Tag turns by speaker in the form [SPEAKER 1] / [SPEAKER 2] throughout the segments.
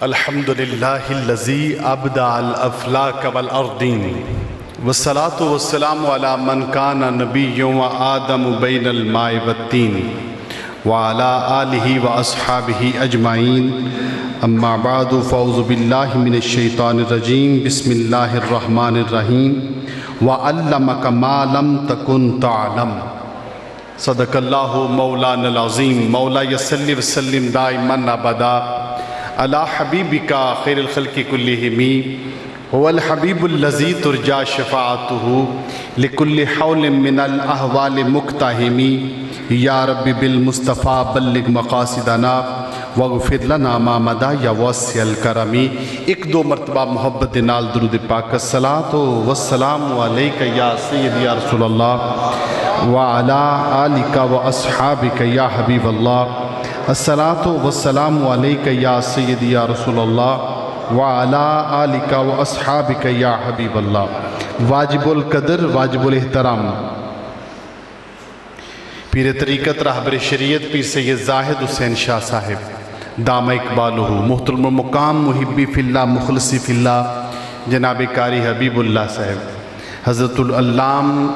[SPEAKER 1] الحمدللہ الذی ابدع الافلاک والارضین والصلاة والسلام علی من کان نبی و آدم بین الماء والتین وعلی آلہ واصحابہ اجمعین اما بعد فاعوذ باللہ من الشیطان الرجیم بسم اللہ الرحمن الرحیم وعلمک ما لم تکن تعلم صدق اللہ مولانا العظیم مولا صلی وسلم دائما ابدا علی حبیبک خیر الخلق کلہم هو الحبیب الذی ترجى شفاعته لكل حول من الاحوال مقتحم یا رب بالمصطفیٰ بلغ مقاصدنا واغفر لنا ما مضى یا واسع الکرم۔ ایک دو مرتبہ محبت نال درود پاک الصلاۃ والسلام علیک یا سیدی یا رسول اللہ وعلی آلک واصحابک یا حبیب اللہ۔ الصلاۃ والسلام علیک یا سیدی یا رسول اللہ وعلی آلک واصحابک یا حبیب اللہ۔ واجب القدر واجب الاحترام پیر طریقت رہبر شریعت پیر سید زاہد حسین شاہ صاحب دام اقبالہ، محترم مقام محبی فی اللہ مخلصی فی اللہ جناب قاری حبیب اللہ صاحب، حضرت العلام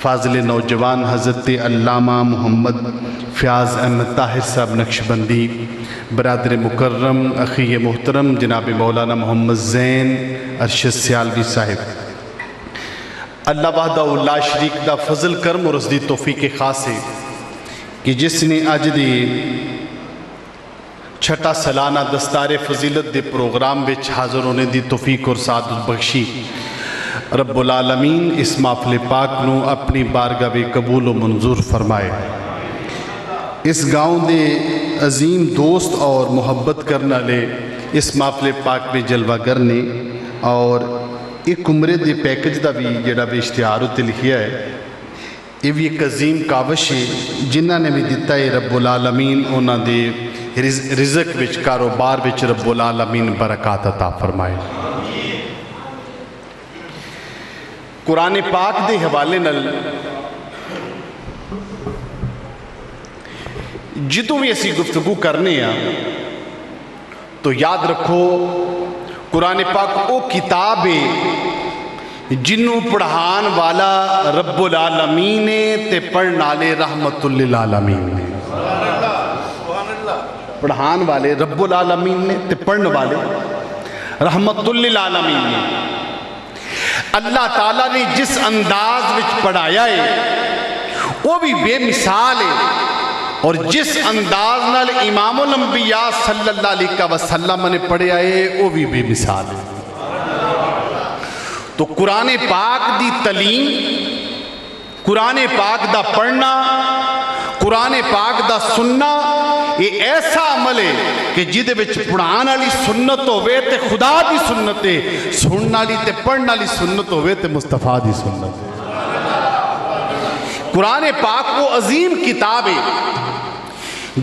[SPEAKER 1] فاضل نوجوان حضرت علامہ محمد فیاض احمد طاہر صاحب نقشبندی، برادر مکرم اخی محترم جناب مولانا محمد زین ارشد سیالوی صاحب، اللہ وحدہ لا شریک دا فضل کرم اور اس دی توفیق خاص ہے کہ جس نے اج دی چھٹا سالانہ دستار فضیلت دے پروگرام وچ حاضر ہونے دی توفیق اور سعادت بخشی، رب العالمین اس محفل پاک نو اپنی بارگاہ وچ قبول و منظور فرمائے۔ اس گاؤں دے عظیم دوست اور محبت کرنا لے اس محفل پاک میں جلوہ کرنے اور ایک عمرے دے پیکج دا بھی جڑا بھی اشتہار تے لکھیا ہے، یہ بھی ایک عظیم کاوش ہے جنہاں نے بھی دیتا ہے رب العالمین انہاں دے رزق وچ کاروبار وچ رب العالمین برکات عطا فرمائے۔ قرآن پاک دے حوالے نال جدوں بھی اسی گفتگو کرنے ہیں تو یاد رکھو قرآن پاک او کتاب ہے جنوں پڑھان والا رب العالمین تے پڑھن والے رحمت للعالمین نے، پڑھان والے رب العالمین نے تے پڑھن والے رحمت للعالمین نے۔ اللہ تعالیٰ نے جس انداز وچ پڑھایا ہے وہ بھی بے مثال ہے، اور جس انداز نال امام الانبیاء صلی اللہ علیہ وسلم نے پڑھیا ہے وہ بھی بے مثال ہے۔ تو قرآن پاک دی تعلیم، قرآن پاک دا پڑھنا، قرآن پاک دا سننا یہ ایسا عمل ہے کہ جدے وچ پڑھان والی سنت ہوئے تے خدا دی سنت ہے، سننا والی تے پڑھنا والی سنت ہوئے تے مصطفیٰ دی سنت ہے۔ قرآن پاک وہ عظیم کتاب ہے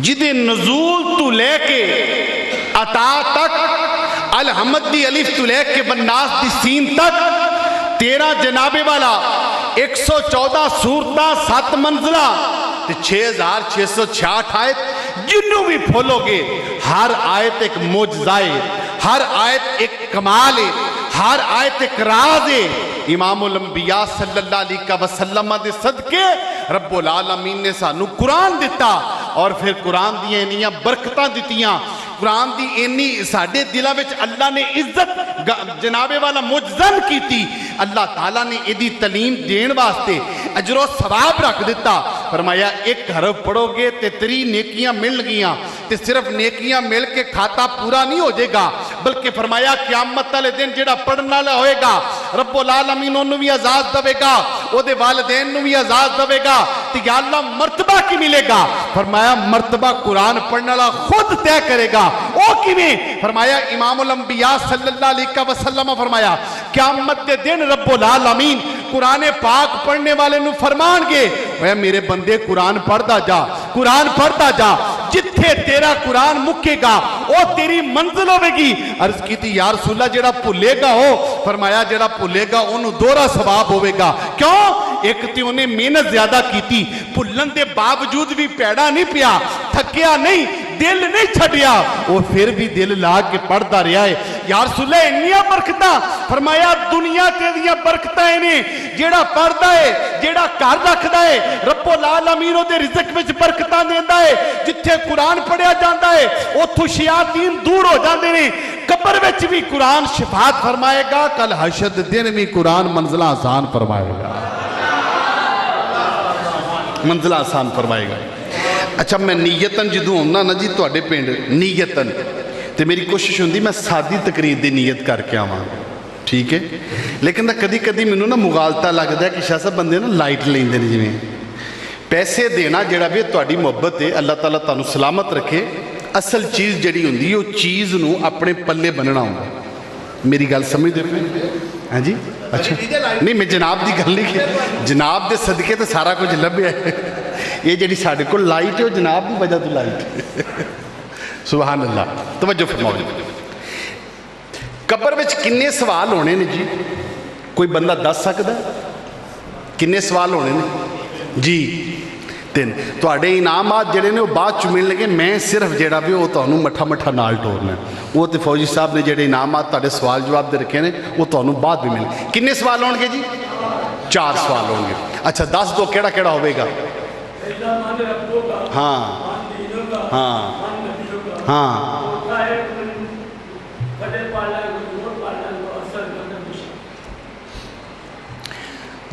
[SPEAKER 1] جدے نزول تو لے کے عطا تک، الحمد دی الف تو لے کے بناس دی سین تک 13 جنابے والا 114 سورتاں 7 منزلہ 6666 آیت، جنوں بھی پھولو گے ہر آیت ایک معجزہ ہے، ہر آیت ایک کمال ہے، ہر آیت ایک راز ہے۔ امام الانبیاء صلی اللہ علیہ وسلم دے صدقے رب العالمین نے سانو قرآن دیتا، اور پھر قرآن دی انیاں برکتاں دیتیاں، قرآن دی اینی ساڑھے دلہ وچ اللہ نے عزت جنابے والا معجزن کی تھی۔ اللہ تعالیٰ نے ایدی تعلیم دین واسطے اجر و ثواب رکھ دیتا، فرمایا ایک حرف پڑھو گے تے 3 نیکیاں مل گیاں، تے صرف نیکیاں مل کے کھاتا پورا نہیں ہو جائے گا، بلکہ فرمایا قیامت والے دن جڑا پڑھنا لے ہوئے گا رب العالمین انہوں بھی عزاز دوے گا، او دے والدین انہوں بھی عزاز دوے گا، تو یا اللہ مرتبہ کی ملے گا؟ فرمایا مرتبہ قرآن پڑھنا لے خود طے کرے گا۔ او کی میں فرمایا امام الانبیاء صلی اللہ علیہ وسلم فرمایا قیامت دے دن رب العالمین قرآن پاک پڑھنے والے نو فرمان گے، اے میرے بندے قرآن پڑھدا جا، قرآن پڑھدا جا، جتھے تیرا قرآن مکے گا او تیری منزل ہوئے گی۔ عرض کی تھی یا رسول اللہ جڑا پھلے گا ہو، فرمایا جڑا پھلے گا انہوں دورہ ثواب ہوئے گا۔ کیوں؟ ایک تی انہیں محنت زیادہ کی تھی، پھلن دے باوجود بھی پیڑا نہیں پیا، تھکیا نہیں، दिल नहीं छड्डिया, वो फिर भी दिल ला के पढ़ता रहा है। या रसूल अल्लाह इन्नियां बरकतां, फरमाया दुनिया ते दियां बरकतां ने, जेड़ा पढ़दा है, जेड़ा घर रखदा है, रब्बुल आलमीन ओदे रिज़्क विच बरकतां देंदा है। जिथे कुरान पढ़िया जाता है उत्थों शयातीन दूर हो जाते हैं। कब्र विच भी कुरान शिफात फरमाएगा, कल हशर दिन भी कुरान मंजिल आसान फरमाएगा, मंजिल आसान फरमाएगा। अच्छा मैं नीयतन जदों आउंदा ना जी तुहाडे पिंड नीयतन, तो मेरी कोशिश होंदी मैं सादी तकरीर की नीयत करके आवां, ठीक है। लेकिन कदी कदी मैनू ना मुगालता लगता है कि शाह साहब बंदे ना लाइट लेंदे ने, जिवें पैसे देना जिहड़ा भी तुहाडी मुहब्बत है, अल्लाह ताला तुहानू सलामत रखे। असल चीज़ जिहड़ी हुंदी है, चीज़ नू अपने पल्ले बनना हुंदा। मेरी गल समझदे पे? हाँ जी, अच्छा नहीं मैं जनाब की गल नहीं की, जनाब के सदके तो सारा कुछ लभ्या है। ये जिहड़ी साडे कोल लाइट है वो जनाब की वजह तो लाइट। सुभान अल्लाह। तवज्जो फरमाओ। कब्र विच किन्ने सवाल होने ने जी, कोई बंदा दस सकदा किन्ने सवाल होने ने जी? तीन। तुहाडे इनामात जिहड़े ने वो बाद च मिलणगे, मैं सिर्फ जिहड़ा भी वो तुहानू मठा मठा नाल टोरना। वो तो फौजी साहब ने जिहड़े इनामात तुहाडे सवाल जवाब दे रखे ने वो तुहानू बाद भी मिलणगे। किन्ने सवाल होणगे जी? 4 सवाल होंगे। अच्छा दस दो केड़ा केड़ा होवेगा? हाँ हाँ हाँ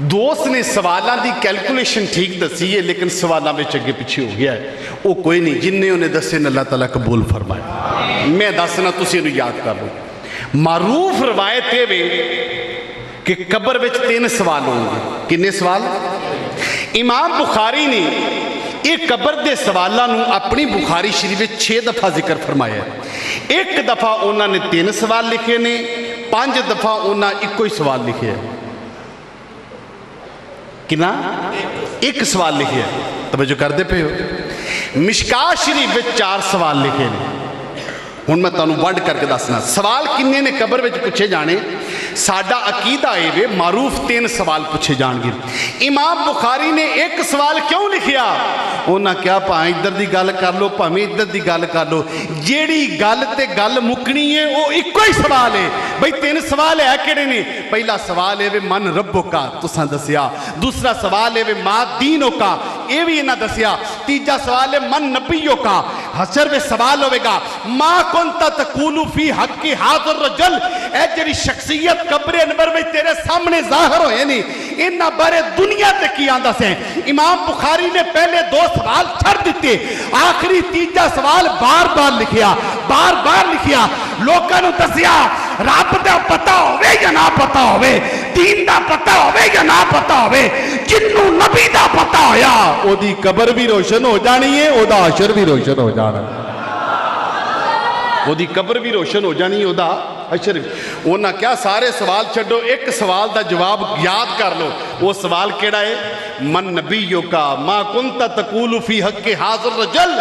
[SPEAKER 1] दोस्त ने सवालों की कैलकुलेशन ठीक दसी है, लेकिन सवालों में अगे पिछे हो गया है। वो कोई नहीं, जिन्हें उन्हें दसे ने अल्लाह ताला कबूल फरमाए। मैं दसना तुसीं इहनूं याद कर लो। मारूफ रवायत है वे कि कब्र विच 3 सवाल होंगे। किन्ने सवाल? इमाम बुखारी ने एक कब्र के सवालों नूं अपनी बुखारी शरीफ में 6 दफ़ा जिक्र फरमाया। एक दफ़ा उन्होंने 3 सवाल लिखे ने, 5 दफ़ा उन्होंने एको ही सवाल लिखे है। किना? एक सवाल लिखे है। तवज्जो करते पे हो? मिशकात शरीफ में 4 सवाल लिखे ने। हुण मैं तुहानूं वंड करके दसना सवाल किन्ने ने कब्र विच पूछे जाने। साडा अकीदा है वे मारूफ 3 सवाल पूछे जाएंगे। इमाम बुखारी ने एक सवाल क्यों लिखिया? उन्हें क्या भावें इधर की गल कर लो, भावें इधर की गल कर लो, जेड़ी गल ते गल मुकनी है वो इको ही सवाल है। बई 3 सवाल है किहड़े ने? पहला सवाल है वे मन रब्बो का, तुसां दसिया। दूसरा सवाल है वे मा दीनो का, ये भी इन्हां दसिया। तीजा सवाल है मन नबियो का। हशर में सवाल होगा मा कुंता तकूलु फी हक़्क़ि हाज़िर रजुल, ए जेड़ी शख्सियत कब्र अनवर में तेरे सामने जाहिर होए नी, इन्हां बारे दुनिया ते की आंदा से। इमाम बुखारी ने पहले 2 सवाल छड़ दिते, आखिरी तीजा सवाल बार बार लिखिया, बार बार लिखिया। लोगों नूं दसिया रब दा पता होवे या ना पता होवे, दीन दा पता होवे या ना पता होवे, जिन्नू नबी दा पता होया ओदी कब्र भी रोशन हो जानी है, ओदा हशर भी रोशन हो जाना। ओदी कब्र भी रोशन हो जानी, ओदा हशर भी। उन्हां क्या सारे सवाल छड्डो, एक सवाल दा जवाब याद कर लो। वो सवाल केड़ा है? मन नबियो का मा कुंता तकूलु फी हक़्क़ि हाज़िर रजुल,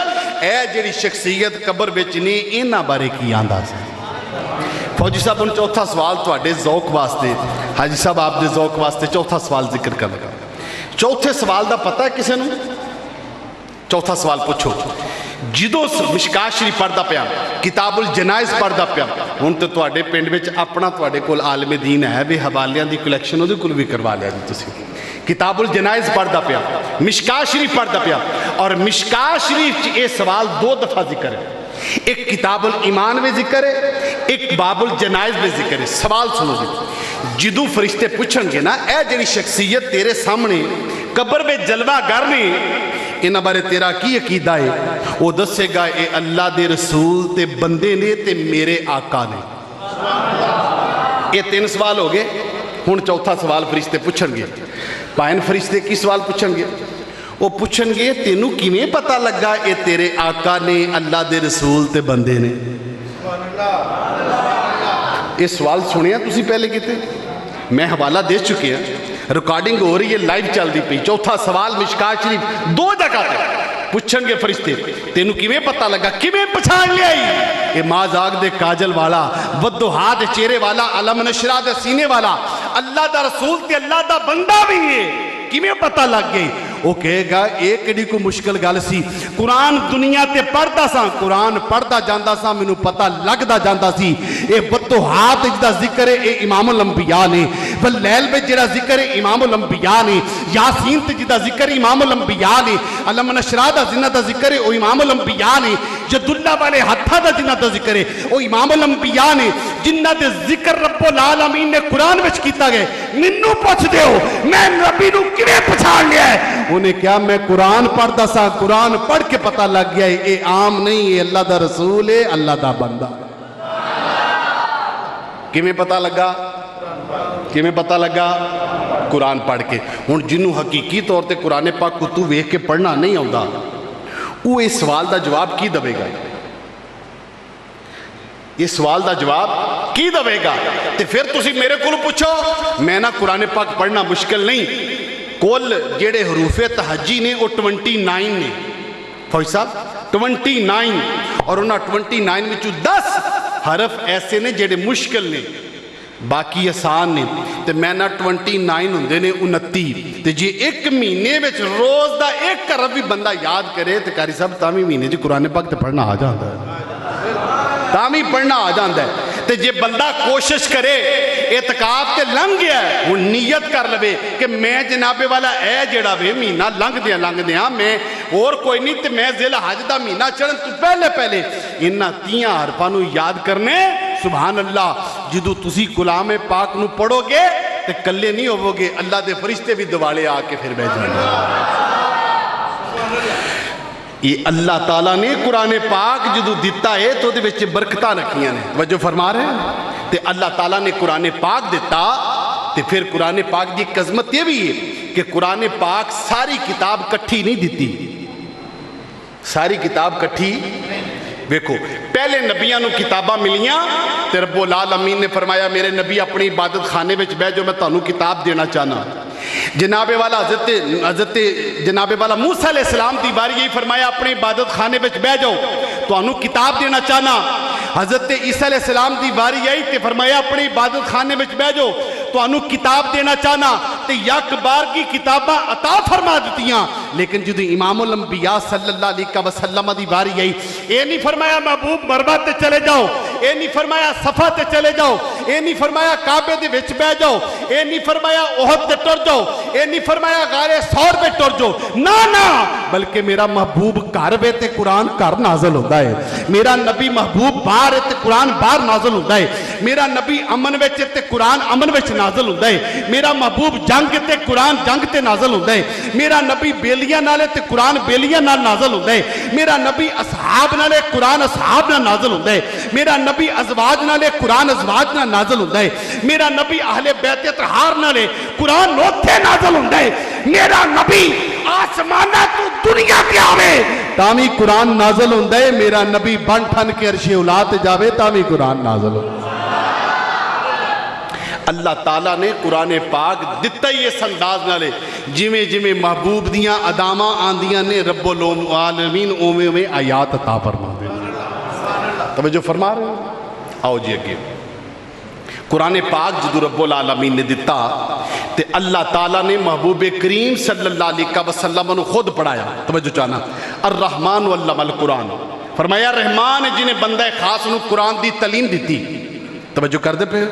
[SPEAKER 1] ए जेड़ी शख्सियत कब्र विच ने इन्हां बारे की आंदा सी। फौजी साहब हुण चौथा सवाल तुहाडे ज़ौक वास्ते, हाजी साहब आपके ज़ौक वास्ते चौथा सवाल जिक्र कर लगा। चौथे सवाल का पता है किसी नूं? चौथा सवाल पूछो। जदों मिशकात शरीफ पढ़दा पिया, किताबुल जनाइज़ पढ़दा पिया, हुण तो तुहाडे पिंड विच अपना तुहाडे कोल आलम दीन है वे हवालियां की कलैक्शन उहदे कोल भी करवा लिया जी तुसीं। किताबुल जनाइज़ पढ़दा पिया, मिशकात शरीफ पढ़दा पिया, और मिशकात शरीफ च ये सवाल 2 दफ़ा जिक्र है। एक किताबुल ईमान में जिक्र है, एक बाबुल जनाइज़ में जिक्र है। सवाल सुनो जी, जदों फरिश्ते पूछणगे ना ए जिहड़ी शख्सियत तेरे सामने कब्र में जलवा गर ने, इन्हां बारे तेरा की अकीदा है? वो दसेगा ये अल्लाह दे रसूल ते बंदे ने ते मेरे आका ने। ये 3 सवाल हो गए। हुण चौथा सवाल फरिश्ते पूछणगे। भावें फरिश्ते की सवाल पूछणगे? वो पूछणगे तेनू किवें पता लगा ये तेरे आका ने, अल्लाह दे रसूल ते बंदे ने? ये सवाल सुनिया तुसी पहले किते? मैं हवाला दे चुके हैं, रिकॉर्डिंग हो रही है, लाइव चल रही पई। चौथा सवाल मिशकात शरीफ 2 जगह पे पूछणगे फरिश्ते, तेनू किवें पता लगा, किवें पछाण लिया? ये माजाग दे काजल वाला, वद्दुहा दे चेहरे वाला, अलम नशरा दे सीने वाला, अल्लाह दा रसूल ते अल्लाह दा बंदा भी है, किवें पता लग गई? وہ کہے گا یہ کیڑی کوئی مشکل گل سی، قرآن دنیا تے پڑھتا سا، قرآن پڑھتا جاندا سا، مینوں پتہ لگدا جاندا سی اے فتوحات جدا ذکر ہے اے امام الانبیاء نے، واللیل میں جڑا ذکر ہے امام الانبیاء نے، یاسین تے جدا ذکر ہے امام الانبیاء نے، علم نشرہ دا جنہ دا ذکر ہے او امام الانبیاء نے، جد اللہ والے ہتھا دا جنہ دا ذکر ہے او امام الانبیاء نے، جنہ دے ذکر رب العالمین نے قرآن وچ کیتا گئے۔ منوں پوچھ دیو میں نبی نو کیویں پہچان لیا ہے؟ انہیں کیا میں قرآن پڑھدا سا، قرآن پڑھ کے پتہ لگ گیا ہے اے عام نہیں، اے اللہ دا رسول ہے، اللہ دا بندہ۔ کیویں پتہ لگا؟ کیویں پتہ لگا؟ قرآن پڑھ کے۔ ہن جنوں حقیقی طور تے قرآن پاک کو تو ویکھ کے پڑھنا نہیں آوندا، وہ اس سوال دا جواب کی دے گا؟ یہ سوال دا جواب کی دے گا؟ تے پھر تسی میرے کو پوچھو، میں نہ قرآن پاک پڑھنا مشکل نہیں، کل جڑے حروف تہجی نے وہ 29 نے، فوج صاحب 29، اور انہاں 29 میں 10 حرف ایسے نے جڑے مشکل نے، باقی آسان نے، تے میں نہ 29 ہوندے نے 29، تے جی ایک مہینے وچ روز دا ایک حرف بھی بندہ یاد کرے تے قاری صاحب تامی مہینے جی قرآن پاک تے پڑھنا آ جاندا ہے، تامی پڑھنا آ جاندا ہے۔ تے جے بندہ کوشش کرے اعتکاف تے لنگ گیا ہے، وہ نیت کر لوے کہ میں جناب والا اے جڑا وے مہینہ لنگ دیاں میں اور کوئی نہیں، تے میں ذی الحج دا مہینہ چڑھن تو پہلے انہاں 30 حرفاں نو یاد کرنے۔ سبحان اللہ، جدو تسی کلام پاک نو پڑھو گے تے کلے نہیں ہوو گے، اللہ دے فرشتے بھی دوالے آ کے پھر بیٹھ جائیں گے۔ یہ اللہ تعالیٰ نے قرآن پاک جدو دیتا ہے تو دے وچ برکتاں رکھیاں نے، توجہ فرما رہے ہیں؟ تے اللہ تعالیٰ نے قرآن پاک دیتا تے پھر قرآن پاک دی عظمت یہ بھی ہے کہ قرآن پاک ساری کتاب کٹھی نہیں دیتی، ساری کتاب کٹھی دیکھو پہلے نبیاں نو کتاباں ملیاں تے رب العالمین نے فرمایا میرے نبی اپنی عبادت خانے وچ بیٹھ جو میں تانوں کتاب دینا چاہنا۔ جناب والا حضرت جناب والا موسیٰ علیہ السلام دی باری یہی فرمایا اپنی عبادت خانے وچ بیٹھ جاؤ تانوں کتاب دینا چاہنا۔ حضرت عیسیٰ علیہ السلام دی باری یہی تے فرمایا اپنی عبادت خانے وچ بیٹھ جاؤ تانوں کتاب دینا چاہنا، تے یک بار کی کتاباں عطا فرما دیتیاں۔ لیکن جدو امام الانبیاء صلی اللہ علیہ وسلم دی باری یہی اے نہیں فرمایا محبوب مروا تے چلے جاؤ، اے نہیں فرمایا صفا تے چلے جاؤ، اے نہیں فرمایا کعبے دے وچ بیٹھ جاؤ، اے نہیں فرمایا احد تے ٹر جاؤ، اے نہیں فرمایا غار ثور پہ ٹر جاؤ، نہ بلکہ میرا محبوب گھر وے تے قرآن گھر نازل ہوتا ہے، میرا نبی محبوب باہر تے قرآن باہر نازل ہوتا ہے، میرا نبی امن وچ تے قرآن امن وچ نازل ہوتا ہے، میرا محبوب جنگ تے قرآن جنگ تے نازل ہوتا ہے، میرا نبی بیلیاں نالے تے قرآن بیلیاں نال نازل ہوتا ہے، میرا نبی اصحاب نالے قرآن اصحاب نال نازل ہوتا ہے، میرا نبی ازواج نالے قرآن ازواج نال نازل ہوتا ہے، میرا نبی اہل بیت اطہار نالے قرآن اوتھے نازل ہوتا ہے، میرا نبی آسمانہ تو دنیا تے آوے تامی قرآن نازل ہوتا ہے، میرا نبی بن ٹھن کے عرش اولا تے جاوے تامی قرآن نازل ہوتا ہے۔ اللہ تعالیٰ نے قرآن پاک دتا ہی اس انداز نالے جویں محبوب دیاں اداماں آندیاں نے رب العالمین اوویں آیات عطا فرما دے۔ توجہ فرما رہے ہیں؟ آؤ جی اگے قرآن پاک جدو رب العالمین نے دیتا تے اللہ تعالیٰ نے محبوب کریم صلی اللہ علیہ وسلم نے خود پڑھایا۔ توجہ چاہنا الرحمن علم القرآن، فرمایا رحمان جنہیں بندہ خاص نو قرآن دی تعلیم دیتی۔ توجہ کر دے پہ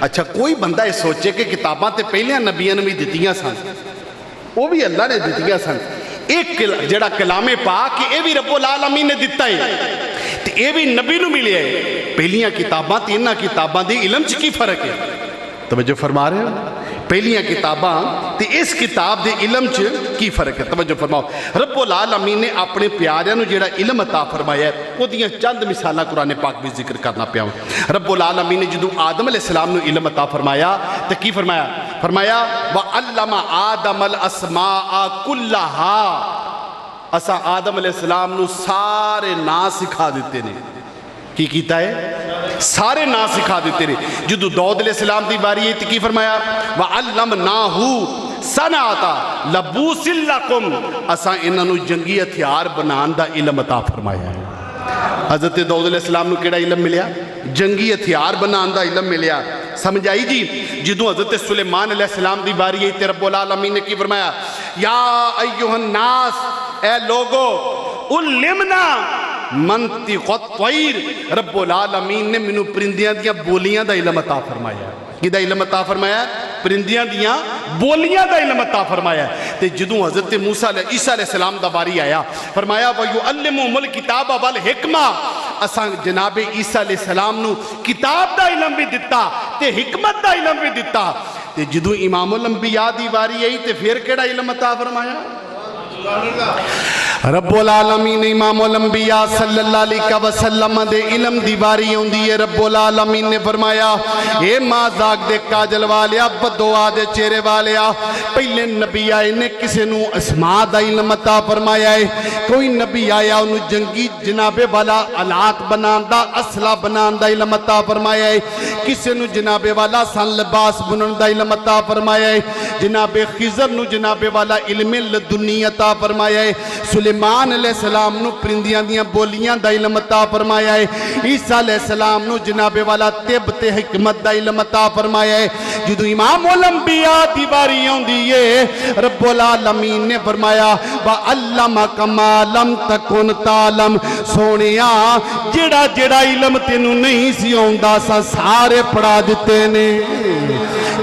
[SPEAKER 1] اچھا کوئی بندہ یہ سوچے کہ کتاباں تے پہلیاں نبیاں نے بھی دتیاں سن، وہ بھی اللہ نے دتیاں سن، ایک جڑا کلام پاک اے بھی رب العالمین نے دتا ہے تے اے بھی نبی نو ملے ہے۔ پہلیاں کتاباں تے انہاں کتاباں دے علم چ کی فرق ہے؟ توجہ فرما رہے ہو؟ پہلیاں کتاباں تے اس کتاب دے علم چ کی فرق ہے؟ توجہ فرماؤ۔ رب العالمین نے اپنے پیاریاں نو جڑا علم عطا فرمایا ہے وہ دیاں چند مثالاں قرآن پاک بھی ذکر کرنا پیا۔ رب العالمین نے جدو آدم علیہ السلام نو علم عطا فرمایا تے کی فرمایا؟ فرمایا وَعَلَّمَ آدَمَ الْأَسْمَاءَ كُلَّهَا، اسا آدم علیہ السلام نو سارے نا سکھا دیتے نے۔ کی کیتا ہے؟ سارے نا سکھا دیتے نے۔ جدو داؤد علیہ السلام دی باری ہے کی فرمایا وَعَلَّمْنَاهُ صَنَعَةَ لَبُوسٍ لَكُمْ، اسا انہاں نو جنگی ہتھیار بنان دا علم عطا فرمایا ہے۔ حضرت داؤد علیہ السلام نو کیڑا علم ملیا؟ جنگی ہتھیار بنان دا علم ملیا۔ سمجھ آئی جی؟ جدو حضرت سلیمان علیہ السلام دی باری ہے تے رب العالمین نے کی فرمایا یا ایھا الناس، اے لوگو، علمنا منطق الطیر، رب العالمین نے منو پرندیاں دیاں بولیاں دا علم عطا فرمایا ہے۔ کی دا علم عطا فرمایا ہے؟ پرندیاں دیاں بولیاں دا علم عطا فرمایا ہے۔ تے جدوں حضرت موسیٰ عیسیٰ علیہ السلام دا باری آیا، فرمایا وَيُعَلِّمُهُمُ الْكِتَابَ وَالْحِکْمَةَ، اساں جناب عیسیٰ علیہ السلام نو کتاب دا علم بھی دتا تے حکمت دا علم بھی دتا۔ تے جدوں امام الانبیاء دی باری آئی تے پھر کیڑا علم عطا فرمایا؟ رب العالمین امام الانبیاء صلی اللہ علیہ وسلم دے علم دیواری ہوندی ہے۔ رب العالمین نے فرمایا اے مازاق دے کاجل والیا، بدعا دے چہرے والیا، پہلے نبی آئے نے کسے نو اسماء دا علم عطا فرمایا ہے۔ کوئی نبی آیا انہوں جنگی جناب والا آلات بنان دا، اسلحہ بنان دا علم عطا فرمایا ہے۔ کسے نو جناب والا سن لباس بنان دا علم عطا فرمایا ہے۔ جناب خضر نو جناب والا علم لدنی عطا فرمایا ہے۔ سلیمان علیہ السلام نو پرندیاں دیاں بولیاں دا علم عطا فرمایا ہے۔ عیسیٰ علیہ السلام نو جناب والا طب تے حکمت دا علم عطا فرمایا ہے۔ جدو امام الانبیاء دی باری ہوندی ہے، رب العالمین نے فرمایا وَعَلَّمَكَ مَا لَمْ تَكُنْ تَعْلَمْ، سونیا جڑا جڑا علم تینوں نہیں سی ہوندا سا سارے پڑھا دیتے نے،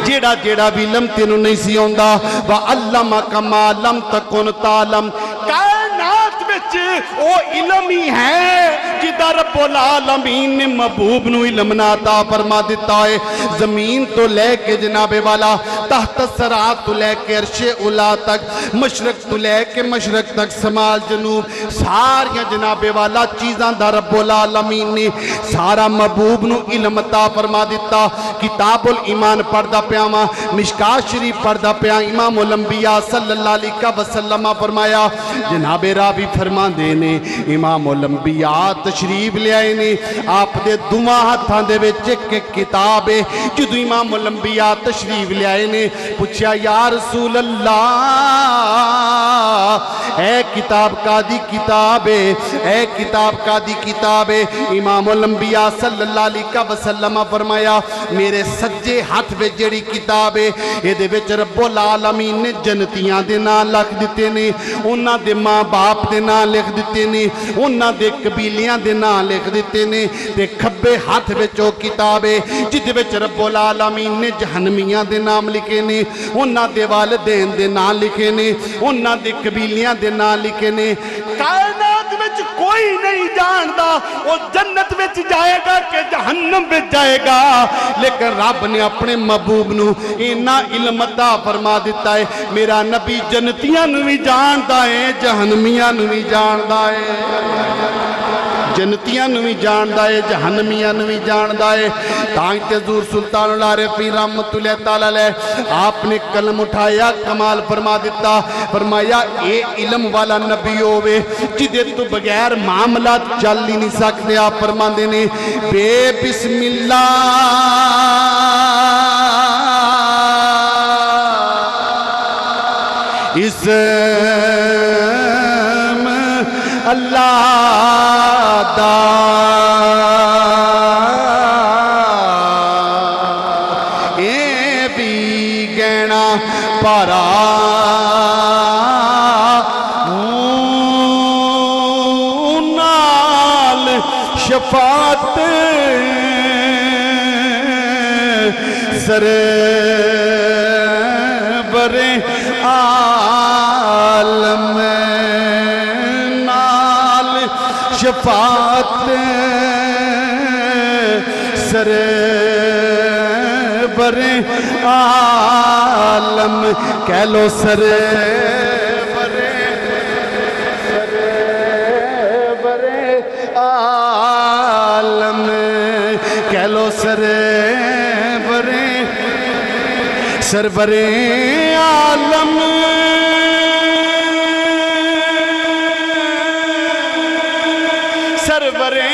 [SPEAKER 1] جڑا جڑا بھی علم تینوں نہیں سی ہوندا وَعَلَّمَكَ مَا لَمْ تَكُنْ تَعْلَمْ، کائنات وچ او علم ہی ہے جدا رب العالمین نے محبوب نو علم عطا فرما دیتا ہے۔ زمین تو لے کے جناب والا تحت الثری تو لے کے عرش اولا تک، مشرق تو لے کے مشرق تک، شمال جنوب ساریاں جناب والا چیزاں دا رب العالمین نے سارا محبوب نو علم عطا فرما دیتا۔ کتاب الایمان پڑھدا پیاواں، مشکات شریف پڑھدا پیا، امام الانبیاء صلی اللہ علیہ وسلم فرمایا، جناب راوی فرما دینے امام الانبیاء تشریف لے آئے نے، آپ دے دماں ہاتھاں دے وچ ایک کتاب ہے۔ جدو امام الانبیاء تشریف لے آئے نے، پوچھا یا رسول اللہ اے کتاب کا دی کتاب ہے، اے کتاب کا دی کتاب ہے؟ امام الانبیاء صلی اللہ علیہ وسلم فرمایا میرے سجے ہاتھ وچ جڑی کتاب ہے اے دے وچ رب العالمین نے جنتیاں دے نام لکھ دتے نے، انہاں دے ماں باپ دے نام لکھ دیتے نے، انہاں دے قبیلیاں دے نام لکھ دیتے نے، تے کھبے ہاتھ وچ او کتاب ہے جدے وچ رب العالمین نے جہنمیاں دے نام لکھے نے، انہاں دے والدین دے نام لکھے نے، انہاں دے قبیلیاں دے نام لکھے نے۔ کائنات وچ کوئی نہیں جاندا او جنت وچ جائے گا کہ جہنم وچ جائے گا، لیکن رب نے اپنے محبوب نو اینا علم عطا فرما دیتا ہے، میرا نبی جنتیاں نو بھی جاندا ہے، جہنمیاں نو بھی جاندا ہے، جنتیاں نو بھی جاندا ہے، جہنمیاں نو بھی جاندا ہے۔ تائیں تے حضور سلطان العارفین رحمت اللہ تعالی علیہ آپ نے قلم اٹھایا، کمال فرما دیتا، فرمایا اے علم والا نبی ہوئے جدے تو بغیر معاملات چل ہی نہیں سکتے۔ آپ فرما دینے بے بسم اللہ اسم اللہ دا اے بھی گہنا پارا نال شفاعت سر برے عالم نال شفاعت سر برے عالم، کہہ لو سر برے عالم، کہہ لو سر برے عالم، سرورے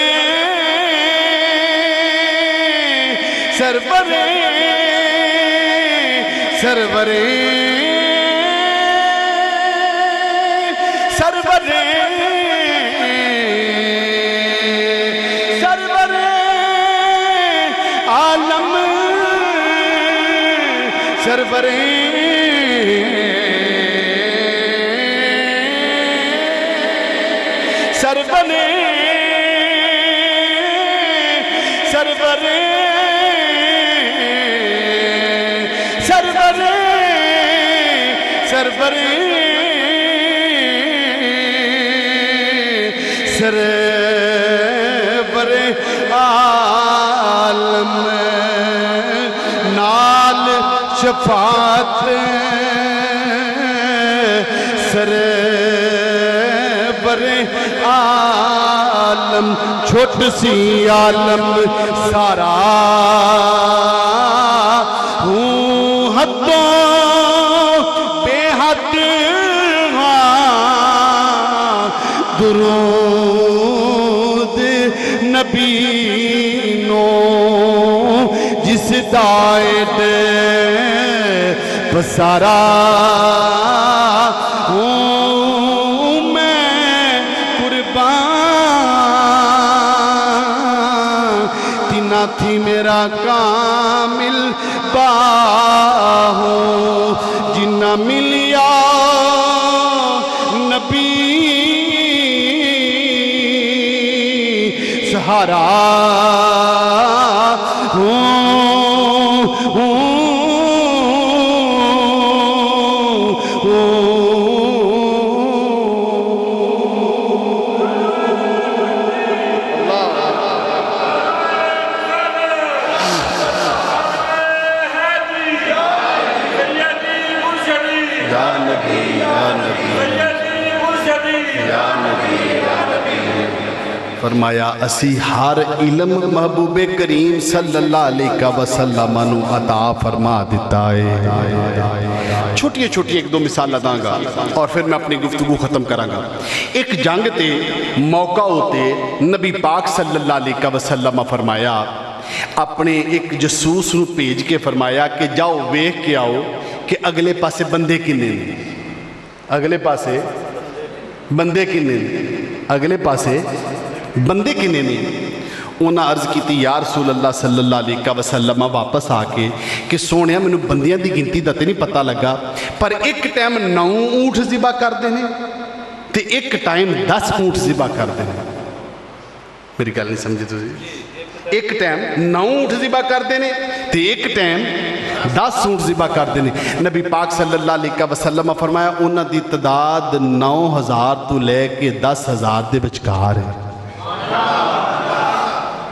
[SPEAKER 1] सरवर आलम नाल शफात सरवर आलम छोट सी आलम सारा हूँ हदों बेहद दुरूद नबी नो जिस दायद पसारा हूँ मैं कुर्बान तिना थी मेरा कामिल बाहो जिन्ना मिलिया नबी सहारा फरमाया असी हर इल्म महबूबे करीम सल्लल्लाहु अलैहि वसल्लम नू अता फरमा दिता है। छोटी छोटी एक दो मिसाल दांगा और फिर मैं अपनी गुफ्तगू खत्म करांगा। एक जंग ते मौका होते नबी पाक सल्लल्लाहु अलैहि वसल्लम फरमाया अपने एक जसूस नू भेज के फरमाया कि जाओ वेख के आओ कि अगले पासे बंदे किन्ने ने, अगले पासे बंदे किन्ने ने, अगले पासे बंदे किन्ने ने। उन्हें अर्ज की या रसूल अल्लाह सल्लल्लाहु अलैहि वसल्लम वापस आके कि सोने मैनू बंदियां की गिनती का तो नहीं पता लगा पर एक टाइम 9 ऊँट ज़िबा करते हैं तो एक टाइम 10 ऊँट ज़िबा करते हैं। मेरी गल नहीं समझे तुसीं? एक टाइम 9 ऊँट ज़िबा करते हैं तो एक टाइम 10 ऊँट ज़िबा करते हैं। नबी पाक सल्लल्लाहु अलैहि वसल्लम फरमाया उन्हां दी तादाद 9000 तो लैके 10,000 के विचकार है।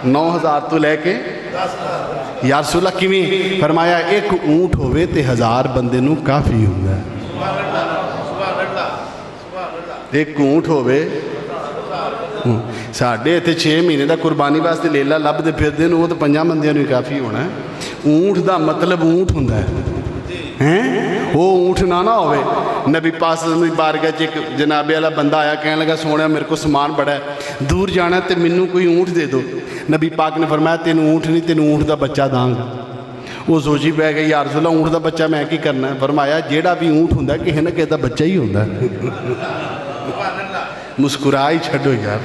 [SPEAKER 1] 9000 तो लैके या रसूल अल्लाह किवें? फरमाया एक ऊँट होवे ते 1000 बंदे नू काफ़ी हुंदा है। एक ऊँट होवे साढ़े इत्थे 6 महीने का कुरबानी वास्ते लेला लभदे फिरदे ने, वो तो 5 बंदियां नू काफ़ी होना है। ऊँट का मतलब ऊँट हुंदा है, वो ऊँट ना होवे। नबी पास बारगाह च एक जनाबे वाला बंदा आया कहने लगा सोने मेरे को समान बड़ा है दूर जाना तो मैनू कोई ऊँट दे दो। नबी पाक ने फरमाया तेन ऊँट नहीं तेन ऊँट का बच्चा दांगा। वो सोची पै गई यार रसूल ऊँट का बच्चा मैं की करना है? फरमाया जेड़ा भी ऊँट हुंदा किसी न किसी का बच्चा ही हुंदा। मुस्कुरा ही छड्डो यार,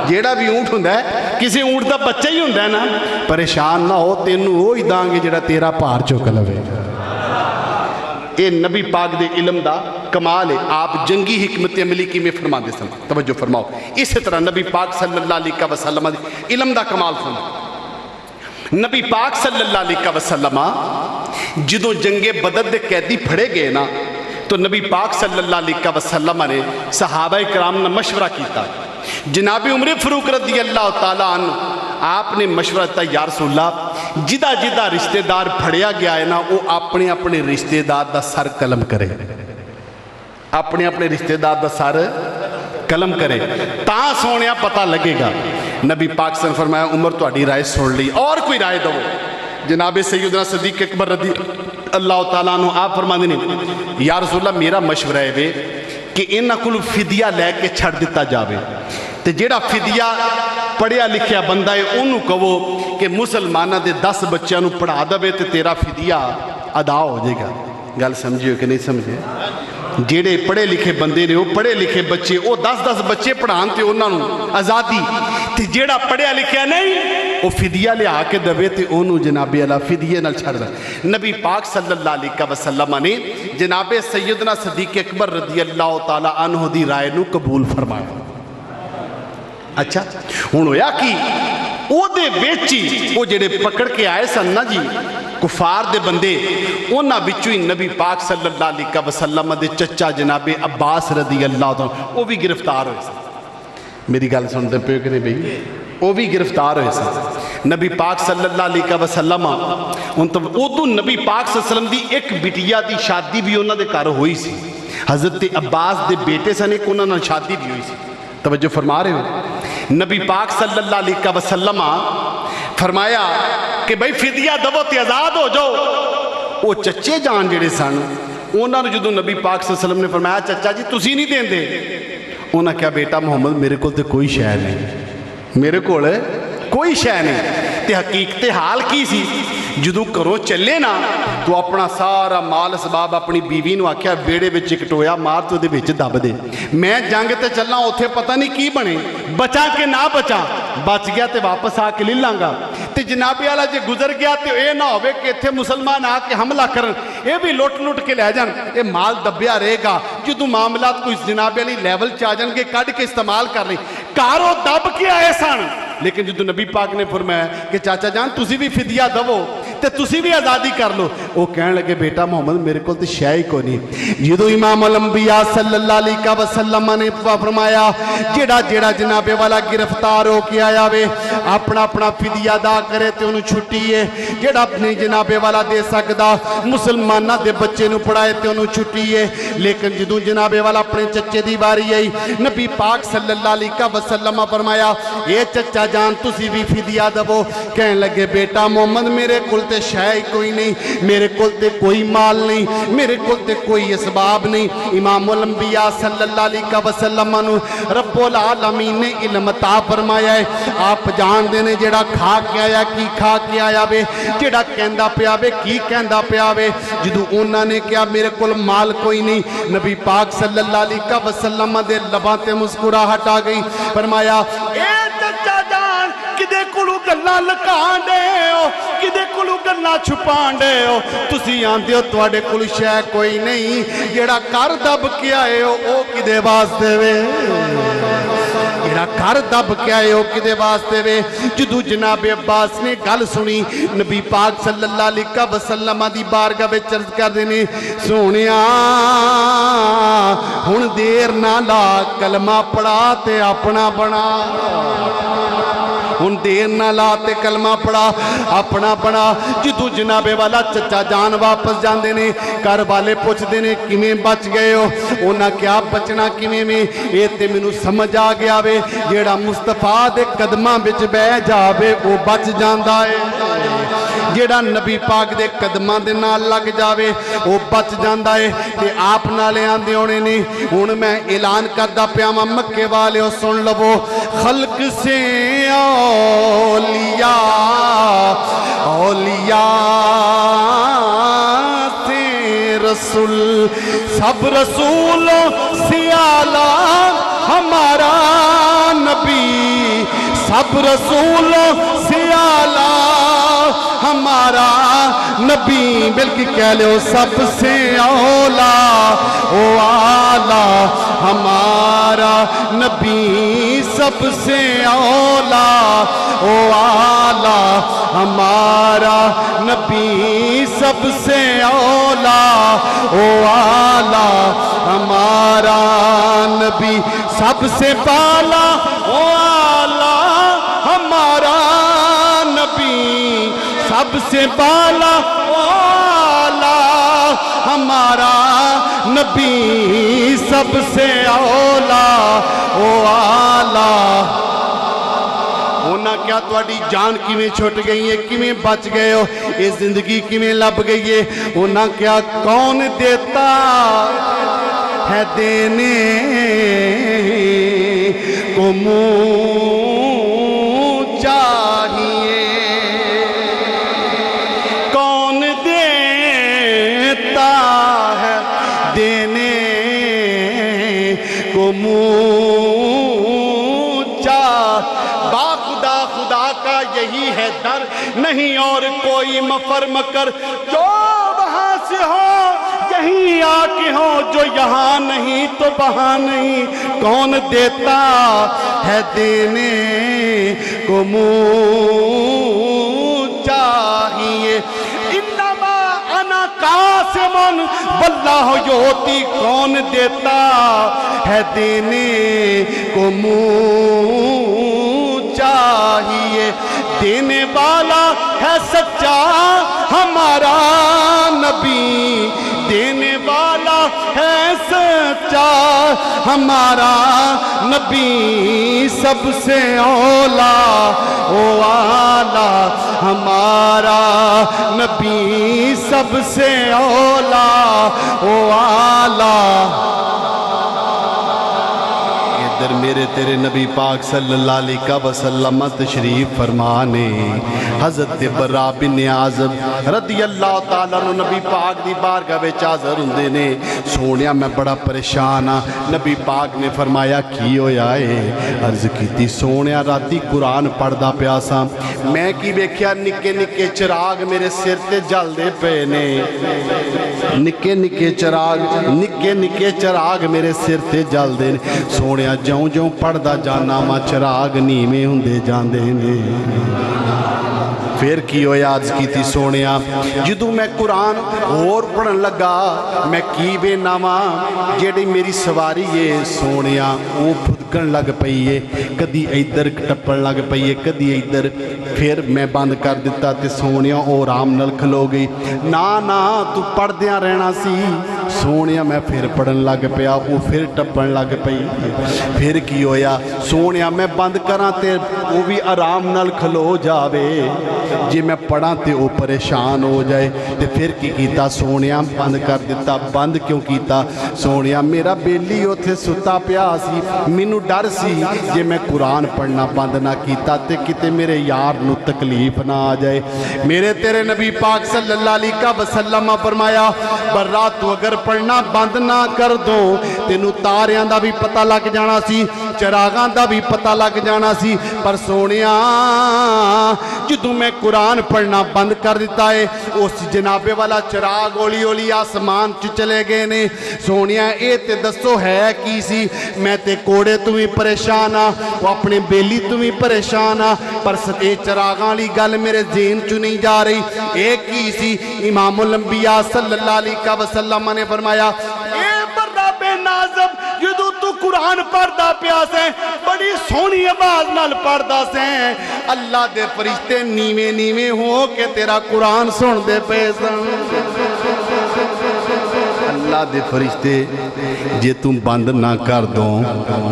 [SPEAKER 1] जेड़ा भी ऊँट हुंदा किसी ऊँट का बच्चा ही हुंदा ना। परेशान ना हो तेनू वो ही दांगे जेड़ा तेरा भार चुक लवे। ये नबी पाक दे इल्म दा कमाल है। आप जंगी हिकमत अमली किवें फरमाते सन, तवज्जो फरमाओ। इस तरह नबी पाक सल्लल्लाहु अलैहि वसल्लम दे इल्म दा कमाल सुनो। नबी पाक सल्लल्लाहु अलैहि वसल्लम जदों जंगे बदर दे कैदी फड़े गए ना तो नबी पाक सल्लल्लाहु अलैहि वसल्लम ने सहाबा इकराम ने मशवरा किया। जनाबी उमर फरूक रज़ी अल्लाह तआला अन्हु आपने मशवरा दिता या रसूल अल्लाह जिदा जिदा रिश्तेदार फड़िया गया है ना वो अपने अपने रिश्तेदार का सर कलम करे, अपने अपने रिश्तेदार का सर कलम करे ता सोने पता लगेगा। नबी पाक ने फरमाया उमर तुहाडी राय सुन ली और कोई राय दो। जनाबे सैयदना सदीक अकबर रज़ी अल्लाह तआला अन्हु आप फरमाते हैं या रसूल अल्लाह मेरा मशवरा है वे कि इन्हां कोल फिदिया लैके छड़ दिता जाए तो जेड़ा फिदिया पढ़िया लिखिया बंदा है उन्होंने कहो कि मुसलमाना के 10 बच्चों को पढ़ा दे तो तेरा फिदिया अदा हो जाएगा। गल समझियो कि नहीं समझे? जेड़े पढ़े लिखे बंदे ने वो पढ़े लिखे बच्चे वो 10-10 बच्चे पढ़ान तो उन्होंने आज़ादी, तो जेड़ा पढ़िया लिखिया नहीं वो फिदिया लिया के दवे तो उन्होंने जनाबे अला फिदिये नाल छड़ दे। नबी पाक सल्लल्लाहु अलैहि वसल्लम ने जनाबे सैयदना सदीक अकबर रज़ी अल्लाह तआला अन्हु दी राय नू कबूल फरमाया। अच्छा हुण होया कि ओदे विच ही वो जेड़े पकड़ के आए सन ना जी कुफार दे बंदे उन्हां विचों ही नबी पाक सल्लल्लाहु अलैहि वसल्लम दे चचा जनाबे अब्बास रदी अल्लाह तो वो भी गिरफ्तार होए सन। मेरी गल सुनते पे कि नहीं भाई, वो भी गिरफ्तार होए सन। नबी पाक सल्लल्लाहु अलैहि वसल्लम उन तो उदों नबी पाक सल्लल्लाहु अलैहि वसल्लम दी एक बिटिया दी शादी भी उन्हां दे घर होई सी। हज़रत अब्बास दे बेटे सन, एक उन्हां नाल शादी भी हुई सी। तवज्जो फरमा रहे हो। नबी पाक सल्लल्लाहु अलैहि वसल्लम फरमाया कि भाई फिदिया दवो ते आज़ाद हो जाओ। वो चचे जान जेड़े सन उन्होंने जो नबी पाक सल्लल्लाहु अलैहि वसल्लम ने फरमाया चचा जी तुसी नहीं देंदे, उन्हें क्या बेटा मुहम्मद मेरे को कोई शय नहीं, मेरे को कोई शय नहीं। तो हकीकत हाल की सी, जदों घरों चले ना तो अपना सारा माल असबाब अपनी बीवी नूं आख्या बेड़े विच एक टोया मार तो उहदे विच दब दे, मैं जंग ते चलना उत्थे पता नहीं की बने, बचा कि ना बचा, बच गया तो वापस आके ले लांगा। तो जनाबे वाला जे गुजर गया तो यह ना होवे कि इत्थे मुसलमान आके हमला करन, ये भी लुट लुट के लै जान, ये माल दबिया रहेगा। जदों मामलात कोई जनाबे वाली लैवल च आ जाएंगे कढ़ के इस्तेमाल कर लें। कारों दब के आए सन, लेकिन जो नबी पाक ने फरमाया कि चाचा जान तुसी भी फिदिया दवो तो तुसी भी आज़ादी कर लो, वो कह लगे बेटा मोहम्मद मेरे को तो शय ही को नहीं। जो इमाम अंबिया सल्लल्लाहु अलैहि वसल्लम ने फरमाया जेड़ा जेड़ा जनाबे वाला गिरफ्तार हो के आया वे अपना अपना फिदिया अदा करे तो उन्होंने छुट्टी है, जेड़ा अपने जनाबे वाला दे सकता मुसलमाना के बच्चे नूं पढ़ाए तो उन्होंने छुट्टी है। लेकिन जो जनाबे वाला अपने चचे की बारी आई नबी पाक सल्लल्लाहु अलैहि वसल्लम फरमाया ये चचा जान तुसी भी फिदिया दवो। कह लगे बेटा मोहम्मद मेरे को शय कोई नहीं, मेरे को कोई माल नहीं, मेरे को कोई असबाब नहीं। इमाम अंबिया सल्लल्लाहु अलैहि वसल्लम नूं रब्बुल आलमीन ने इल्म अता फरमाया है। आप जानते ने जेड़ा खा के आया की खा के आया वे, जेड़ा कहंदा पिया वे की कहंदा पिया वे। जदों उन्होंने कहा मेरे को माल कोई नहीं, नबी पाक सल्लल्लाहु अलैहि वसल्लम दे लबां ते मुस्कुराहट आ गई। फरमाया ए चचा जान किदे कोलों गल्लां लुकाण दे हो, किदे कोलों गल्लां छुपाण दे हो, तुसी आंदे हो तुहाडे कोल शै कोई नहीं, जेड़ा घर दब के आए हो ओ किदे वास्ते वे, जेड़ा घर दब के आए हो किदे वास्ते वे। जदों जनाबे अब्बास ने गल सुनी नबी पाक सल्लल्लाहु अलैहि वसल्लम दी बारगाह विच अर्ज करदे ने सोहणिया हुण देर ना ला कलमा पढ़ा ते अपना बना, हुण देर ना ला ते कलमा पढ़ा अपना बना। जदों जनाबे वाला चचा जान वापस जाते ने घर वाले पुछते ने किवें बच गए हो, उन्हें क्या बचना किवें में, ये तो मैनू समझ आ गया वे जेड़ा मुस्तफा दे कदमां विच बह जावे वो बच जाता है, जेड़ा नबी पाक दे कदमां दे नाल लग जावे वो बच जाता है। ते आप नाले आंदे होने ने हुण मैं ऐलान करदा पिया वां मक्के वाले सुन लवो खल्क से औलिया औलिया से रसूल सब रसूलों से आला हमारा नबी, सब रसूलों से आला हमारा नबी, बल्कि कह लो सबसे औला ओ आला हमारा नबी, सबसे औला ओ आला हमारा नबी, सबसे औला ओ आला हमारा नबी, सबसे पाला ओ आला हमारा नबी, सबसे पाला ओ आला हमारा नबी, सबसे औला ओ आला। उन्हें क्या तुहाडी जान किवें छुट गई है, किवें बच गए हो, ये जिंदगी किवें लभ गई है। उन्हें क्या कौन देता है देने को मुँह चाहिए, कौन देता है देने को मुँह बाखुदा खुदा का यही है दर, नहीं और कोई मफर मकर, जो वहाँ से हो यहीं आके हो, जो यहाँ नहीं तो वहाँ नहीं, कौन देता है देने को मुँह चाहिए। से मन वल्लाह योती कौन देता है देने को मुँह चाहिए देने वाला है सच्चा हमारा नबी देने वाला है सच्चा हमारा नबी सबसे औला ओ आला हमारा नबी सबसे औला ओ आला। इधर मेरे तेरे नबी पाक सल्लल्लाहु अलैहि वसल्लम तशरीफ फरमाने हज़रत बरा बिन आज़ब रदी अल्लाह ताला नु नबी पाक दी बारगाह विच हाज़र हुंदे ने। सोनिया मैं बड़ा परेशान हाँ। नबी पाक ने फरमाया की होया है? अर्ज कीती सोनिया राती कुरान पढ़दा पिया सा मैं की वेख्या निक्के निक्के चिराग मेरे सिर ते जलदे पे ने निक्के निक्के चिराग मेरे सिर ते जलदे ने। सोनिया ज्यों ज्यों पढ़दा जाना वा चिराग नीवें हुंदे जांदे ने। फिर की होया? अर्ज की सोनिया जदों मैं कुरान होर पढ़न लगा मैं की बेनावा जेड़ी मेरी सवारी है सोनिया वो फुदकन लग पई है कदी इधर टप्पन लग पई है कदी इधर। फिर मैं बंद कर दिता ते सोनिया वो आराम नाल खलो गई। ना ना तू पढ़दियां रहना सी सोनिया। मैं फिर पढ़न लग पिया वो फिर टप्पन लग पई। फिर की होया? सोनिया मैं बंद करा ते वो भी आराम नाल खलो जावे जे मैं पढ़ा तो वह परेशान हो जाए। तो फिर की कीता सोनिया बंद कर दिता। बंद क्यों कीता सोनिया? मेरा बेली उत्थे सुता पिया सी मैनू डर सी जे मैं कुरान पढ़ना बंद ना कीता ते किते मेरे यार नू तकलीफ ना आ जाए। मेरे तेरे नबी पाक सल्लल्लाहु अलैहि वसल्लम फरमाया बर्रा तू अगर पढ़ना बंद ना कर दो तेनू तारियां दा भी पता लग जाना सी चिरागां दा भी पता लग जाना सी। पर सोनिया जदों मैं कुरान पढ़ना बंद कर दिता है उस जनाबे वाला चिराग हौली हौली आसमान च चले गए ने। सोनिया ये ते दसो है की सी? मैं ते कोड़े तू भी परेशान हाँ वो अपने बेली तू भी परेशान हाँ पर ये चिरागां वाली गल मेरे ज़हन चू नहीं जा रही। एक की सी? इमामुल अंबिया सल्लल्लाहु अलैहि वसल्लम ने फरमाया जदों तू कुरान पढ़दा पिया से बड़ी सोहनी आवाज नाल पढ़दा से अल्लाह दे फरिश्ते नीवे नीवे हो के तेरा कुरान सुनदे पे सन। अल्लाह दे फरिश्ते जे तू बंद ना कर दो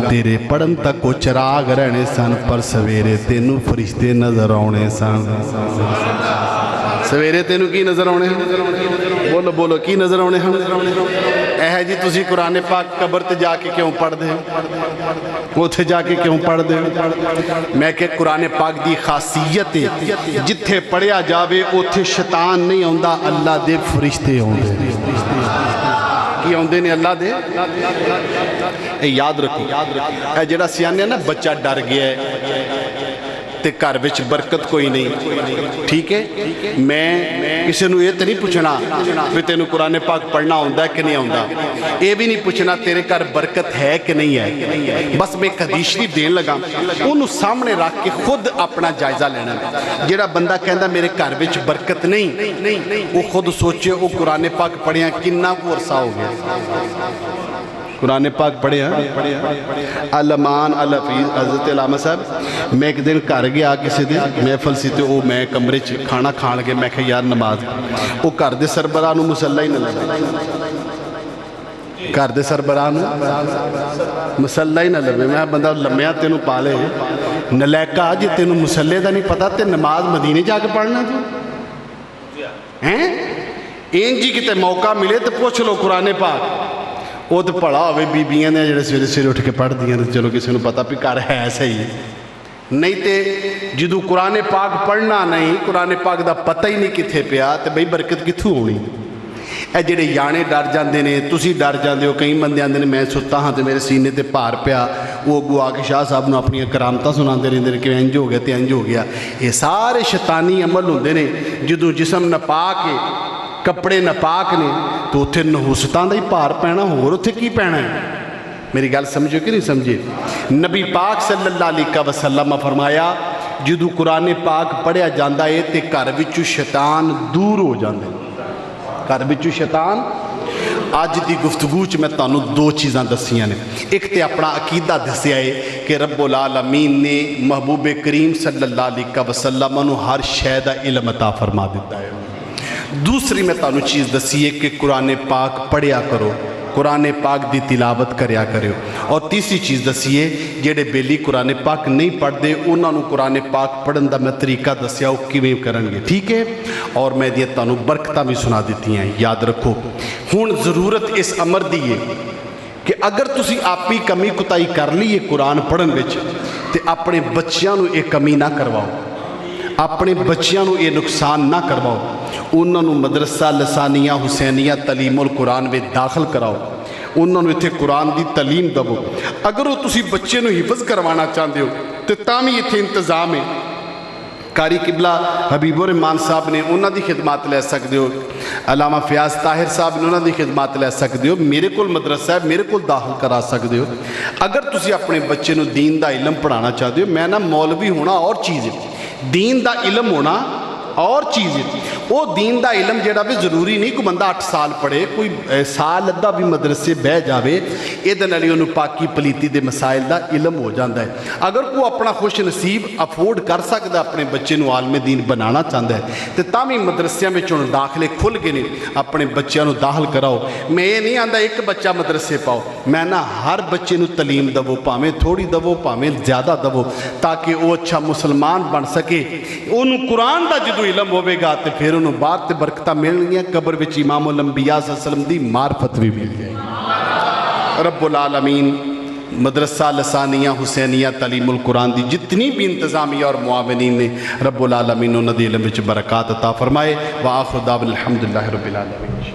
[SPEAKER 1] तेरे पढ़न तक को चिराग रहने सन पर सवेरे तेनू फरिश्ते नजर आने सन। सवेरे तेनू की नजर आने? बोलो बोलो की नजर आने हम? है जी तुसी कुरान पाक कबर ते जाके क्यों पढ़ते हो उत्थे जाके क्यों पढ़ते हो? मैं कि कुरान पाक दी खासियत है जिथे पढ़िया जावे उत्थे शैतान नहीं आंदा अल्लाह दे फरिश्ते आउंदे। की आउंदे ने? अल्लाह दे। याद रखो ए जेड़ा सियाने ना बच्चा डर गया है ते घर विच बरकत कोई नहीं ठीक है। मैं किसी नूं ये तो नहीं पूछना भी तेनू कुरान पाक पढ़ना आउंदा कि नहीं आउंदा। ये भी नहीं पूछना तेरे घर बरकत है कि नहीं है। बस मैं एक हदीस शरीफ देन लगा उन्होंने सामने रख के खुद अपना जायजा लेना। जेड़ा बंदा कहता मेरे घर विच बरकत नहीं वो खुद सोचे वो कुरान पाक पढ़िया कितना को अरसा हो गया। कुरान पाक पढ़िया अलमान अलफीज हज़रत अल्लामा साहब। मैं एक दिन घर गया किसी दिन महफल सी तो मैं कमरे च खाना खान के मैं यार नमाज वो घर के सरबराह नूं मुसल्ला ही ना लगे। घर के सरबराह नूं मुसल्ला ही ना लगे। मैं बंदा लम्या तेनू पा ले नलैका जे तेनू मुसल्ले का नहीं पता तो नमाज मदीने जाके पढ़ना तू हैं। इंज ही किते मौका मिले तो पुछ लो कुरान पाक वो तो भला हो बीबियां ने जो सवेरे सवेरे उठ के पढ़दियां तो चलो किसी को पता भी घर है सही नहीं तो जदों कुरान पाक पढ़ना नहीं कुरान पाक का पता ही नहीं कित्थे पिया तो बई बरकत कित्थों आनी। ਇਹ ਜਿਹੜੇ याने डर जाते हैं तुसी डर जाते हो। कई बंदे आते हैं मैं सुता हाँ तो मेरे सीने ते भार पिया वो अगू आके शाह साहब ने अपन करामत सुनाते रहते हैं कि इंज हो गया तो इंज हो गया। ये सारे शैतानी अमल होंगे ने जदों जिसम नपा के कपड़े नपाक ने तो उत्थे नहुसतां दा ही भार पैना होर उत्थे की पैना है। मेरी गल समझो कि नहीं समझे? नबी पाक सल्लल्लाहु अलैहि वसल्लम फरमाया जदों कुरान पाक पढ़िया जाता है तो घर विचों शैतान दूर हो जाते घर विचों शैतान। अज की गुफ्तगू च मैं तुहानू दो चीज़ां दसियां ने। एक तो अपना अकीदा दसिया है कि रब्बुल आलमीन ने महबूब करीम सल्लल्लाहु अलैहि वसल्लम नू हर शै दा इल्म अता फरमा दिता है। दूसरी मैं तुहानू चीज़ दसी है कि कुरान पाक पढ़िया करो, कुरान पाक की तिलावत करया करो। और तीसरी चीज़ दसी है जेडे बेली कुरान पाक नहीं पढ़ते उन्होंने कुरान पाक पढ़न का मैं तरीका दसिया वो किवें करनगे, ठीक है। और मैं ये तुहानू बरकतां भी सुना दी हैं, याद रखो। हुण ज़रूरत इस अमर दी है कि अगर तुसी आप ही कमी कुताई कर ली है कुरान पढ़न विच ते अपने बच्चों को यह कमी ना करवाओ, अपने बच्चों को यह नुकसान ना करवाओ। उन्होंने मदरसा लसानिया हुसैनिया तलीमुल कुरान में दाखिल कराओ, उन्होंने इत्थे कुरान की तलीम दवो। अगर वो तुसी बच्चे को हिफज करवाना चाहते हो तो तां इत्थे इंतजाम है। कारी किबला हबीबुर रहमान साहब ने उन्होंने खिदमत लै सकते हो, अलामा फयाज ताहिर साहब ने उन्होंने खिदमत लै सकते हो। मेरे को मदरसा है, मेरे को दाखिल करा सकते हो। अगर तुसी अपने बच्चे को दीन का इलम पढ़ाना चाहते हो, मैं ना मौलवी होना और चीज़ है, दीन का इलम होना और चीज़ है। वो दीन का इलम जोड़ा भी जरूरी नहीं कोई बंदा 8 साल पढ़े, कोई साल अद्धा भी मदरसे बह जाए, ये उन्होंने पाकी पलीती के मसाइल का इलम हो जाता है। अगर कोई अपना खुश नसीब अफोर्ड कर सकता अपने बच्चे को आलमे दीन बनाना चाहता है तो तां मदरसिया में हुण दाखिले खुल गए ने, अपने बच्चों को दाखिल कराओ। मैं ये नहीं आंदा एक बच्चा मदरसे पाओ, मैं ना हर बच्चे को तलीम दवो, भावें थोड़ी दवो भावें ज़्यादा दवो, ताकि वो अच्छा मुसलमान बन सके। उन्होंने कुरान का जो इलम होगा तो फिर उन्होंने बाहर तो बरकत मिलनियाँ, कब्र विच इमामुल अंबिया सल्लल्लाहु अलैहि वसल्लम की मार्फत भी मिल जाएगी। रब्बुल आलमीन मदरसा लसानिया हुसैनिया तलीमुल कुरान की जितनी भी इंतजामिया और मुआविनीन ने रब्बुल आलमीन उन्होंने इल्म विच बरकत अता फरमाए। व आखिर दावना अल्हम्दुलिल्लाहि रब्बिल आलमीन।